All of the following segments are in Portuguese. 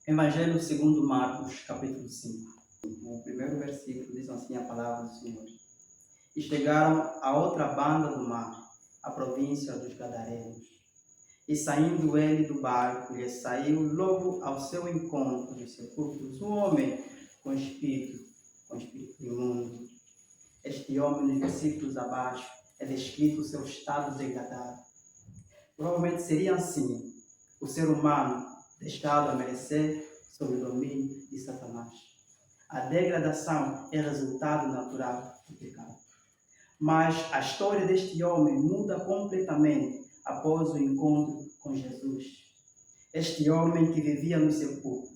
Evangelho segundo Marcos, capítulo 5. O primeiro versículo diz assim a palavra do Senhor. E chegaram à outra banda do mar, a província dos Gadarenos. E saindo ele do barco, lhe saiu logo ao seu encontro dos sepulcros um homem com espírito imundo. Este homem, nos versículos abaixo, é descrito o seu estado degradado. Provavelmente seria assim o ser humano deixado a merecer sob o domínio de Satanás. A degradação é resultado natural do pecado. Mas a história deste homem muda completamente após o encontro com Jesus. Este homem que vivia nos sepulcros,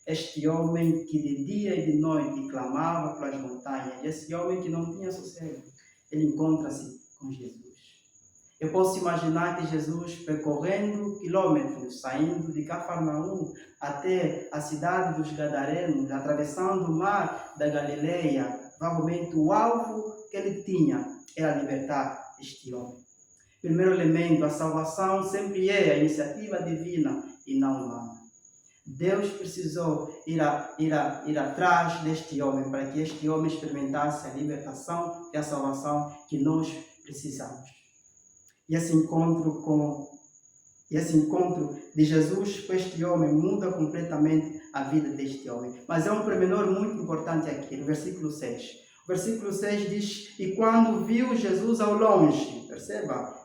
este homem que de dia e de noite clamava pelas montanhas, esse homem que não tinha sossego, ele encontra-se com Jesus. Eu posso imaginar que Jesus, percorrendo quilômetros, saindo de Cafarnaum até a cidade dos Gadarenos, atravessando o mar da Galileia, provavelmente o alvo que ele tinha era libertar este homem. Primeiro elemento, a salvação sempre é a iniciativa divina e não humana. Deus precisou ir atrás deste homem para que este homem experimentasse a libertação e a salvação que nós precisamos. E esse encontro de Jesus com este homem muda completamente a vida deste homem. Mas é um pormenor muito importante aqui, no versículo 6. O versículo 6 diz: e quando viu Jesus ao longe, perceba,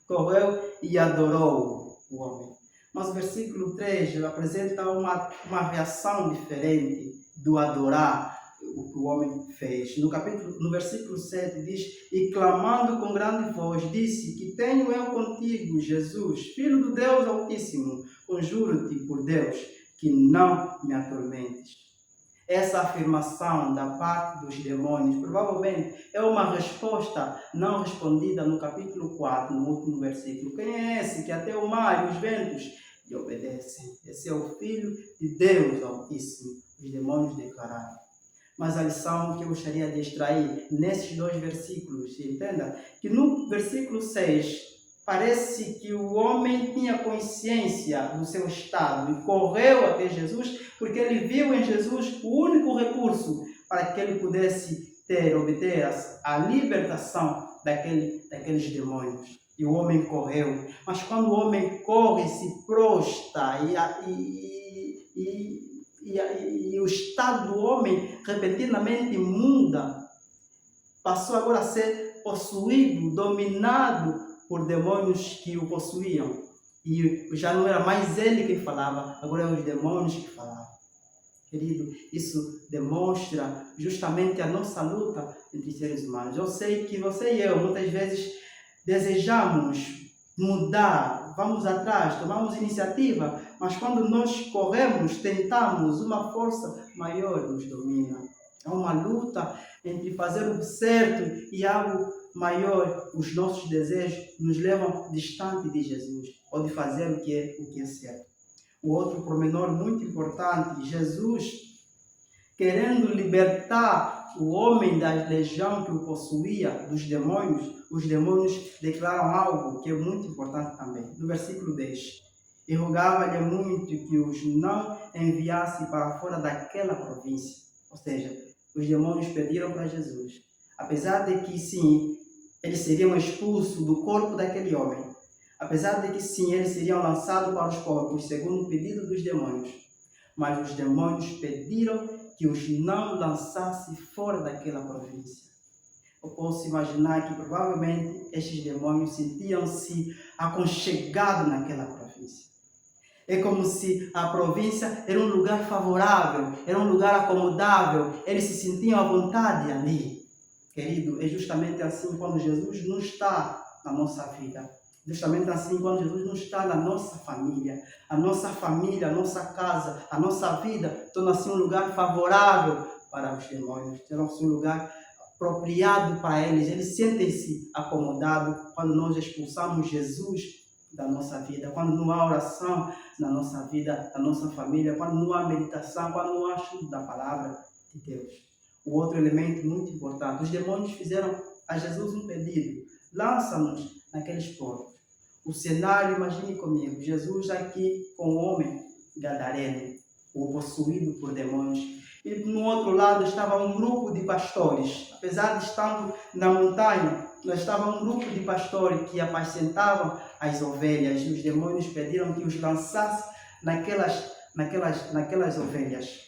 correu e adorou o homem. Mas o versículo 3 apresenta uma reação diferente do adorar o que o homem fez. No versículo 7 diz: e clamando com grande voz, disse: que tenho eu contigo, Jesus, Filho do Deus Altíssimo, conjuro-te por Deus, que não me atormentes. Essa afirmação da parte dos demônios provavelmente é uma resposta não respondida no capítulo 4, no último versículo. Quem é esse que até o mar e os ventos lhe obedecem? Esse é o Filho de Deus Altíssimo, os demônios declararam. Mas a lição que eu gostaria de extrair nesses dois versículos, entenda que no versículo 6, parece que o homem tinha consciência do seu estado e correu até Jesus, porque ele viu em Jesus o único recurso para que ele pudesse obter a libertação daqueles demônios. E o homem correu. Mas quando o homem corre, se prostra e o estado do homem repentinamente muda, passou agora a ser possuído, dominado por demônios que o possuíam. E já não era mais ele quem falava, agora eram os demônios que falavam. Querido, isso demonstra justamente a nossa luta entre seres humanos. Eu sei que você e eu, muitas vezes, desejamos mudar, vamos atrás, tomamos iniciativa, mas quando nós corremos, tentamos, uma força maior nos domina. É uma luta entre fazer o certo e algo maior. Os nossos desejos nos levam distante de Jesus, ou de fazer o que é certo. O outro pormenor muito importante, Jesus, querendo libertar o homem da legião que o possuía, dos demônios, os demônios declaram algo que é muito importante também. No versículo 10, e rogava-lhe muito que os não enviasse para fora daquela província. Ou seja, os demônios pediram para Jesus, apesar de que sim, eles seriam expulsos do corpo daquele homem, apesar de que sim, eles seriam lançados para os porcos, segundo o pedido dos demônios, mas os demônios pediram que os não lançasse fora daquela província. Eu posso imaginar que provavelmente estes demônios sentiam-se aconchegados naquela província. É como se a província era um lugar favorável, era um lugar acomodável, eles se sentiam à vontade ali. Querido, é justamente assim quando Jesus não está na nossa vida. Justamente assim quando Jesus não está na nossa família. A nossa casa, a nossa vida torna-se um lugar favorável para os demônios, torna-se um lugar apropriado para eles. Eles sentem-se acomodados quando nós expulsamos Jesus da nossa vida, quando não há oração na nossa vida, na nossa família, quando não há meditação, quando não há estudo da palavra de Deus. O outro elemento muito importante, os demônios fizeram a Jesus um pedido: lança-nos naqueles porcos. O cenário, imagine comigo, Jesus aqui com o homem gadareno. ou possuído por demônios. E no outro lado estava um grupo de pastores. Apesar de estando na montanha, estava um grupo de pastores que apacentavam as ovelhas. E os demônios pediram que os lançasse naquelas ovelhas.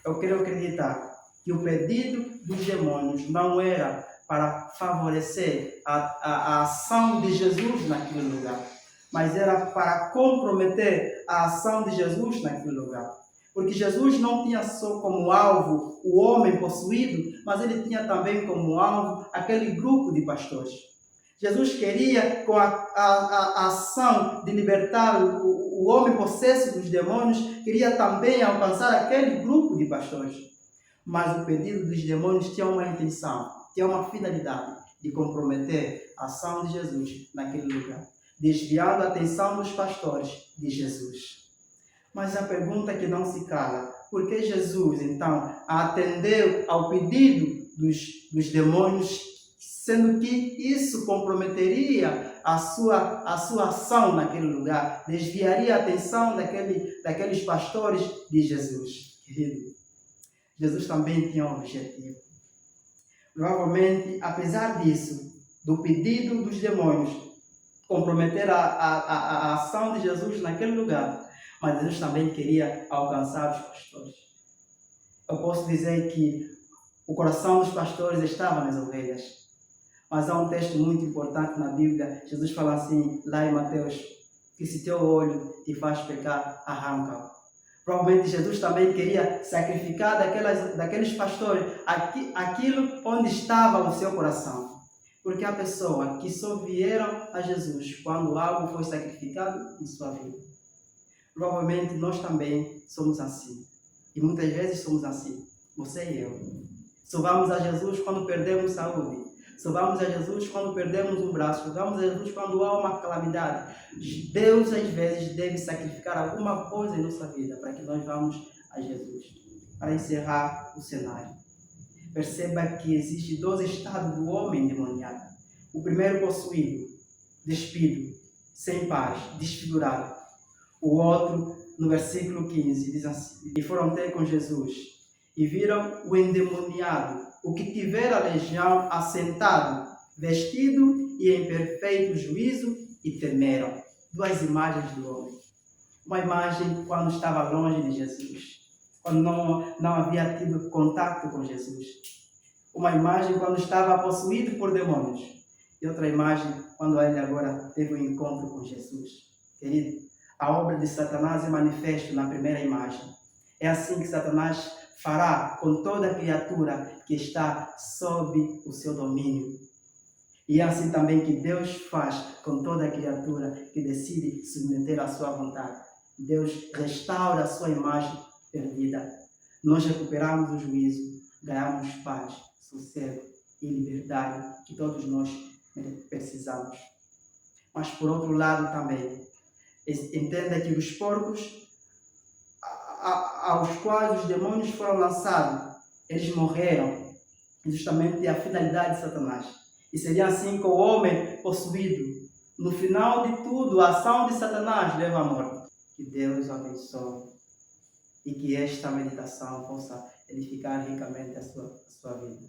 Eu quero acreditar que o pedido dos demônios não era para favorecer a ação de Jesus naquele lugar, mas era para comprometer a ação de Jesus naquele lugar. Porque Jesus não tinha só como alvo o homem possuído, mas ele tinha também como alvo aquele grupo de pastores. Jesus queria, com a ação de libertar o homem possesso dos demônios, queria também alcançar aquele grupo de pastores. Mas o pedido dos demônios tinha uma intenção, tinha uma finalidade de comprometer a ação de Jesus naquele lugar, desviando a atenção dos pastores de Jesus. Mas a pergunta que não se cala, por que Jesus, então, atendeu ao pedido dos demônios, sendo que isso comprometeria a sua ação naquele lugar, desviaria a atenção daqueles pastores de Jesus? Querido, Jesus também tinha um objetivo. Provavelmente, apesar disso, do pedido dos demônios comprometer a ação de Jesus naquele lugar, mas Jesus também queria alcançar os pastores. Eu posso dizer que o coração dos pastores estava nas ovelhas. Mas há um texto muito importante na Bíblia. Jesus fala assim, lá em Mateus, que se teu olho te faz pecar, arranca-o. Provavelmente Jesus também queria sacrificar daqueles pastores aquilo onde estava o seu coração. Porque há pessoas que só vieram a Jesus quando algo foi sacrificado em sua vida. Provavelmente nós também somos assim. E muitas vezes somos assim. Você e eu. Só vamos a Jesus quando perdemos saúde. Só vamos a Jesus quando perdemos um braço. Só vamos a Jesus quando há uma calamidade. Deus, às vezes, deve sacrificar alguma coisa em nossa vida para que nós vamos a Jesus. Para encerrar o cenário. Perceba que existem dois estados do homem endemoniado. O primeiro possuído, despido, sem paz, desfigurado. O outro, no versículo 15, diz assim: e foram ter com Jesus, e viram o endemoniado, o que tivera a legião, assentado, vestido e em perfeito juízo, e temeram. Duas imagens do homem. Uma imagem quando estava longe de Jesus, quando não havia tido contato com Jesus. Uma imagem quando estava possuído por demônios. E outra imagem quando ele agora teve um encontro com Jesus. Querido, a obra de Satanás é manifesta na primeira imagem. É assim que Satanás fará com toda criatura que está sob o seu domínio. E é assim também que Deus faz com toda criatura que decide submeter à sua vontade. Deus restaura a sua imagem perdida. Nós recuperamos o juízo, ganhamos paz, sossego e liberdade que todos nós precisamos. Mas por outro lado também, entenda que os porcos aos quais os demônios foram lançados, eles morreram, justamente a finalidade de Satanás. E seria assim com o homem possuído. No final de tudo, a ação de Satanás leva à morte. Que Deus abençoe e que esta meditação possa edificar ricamente a sua vida.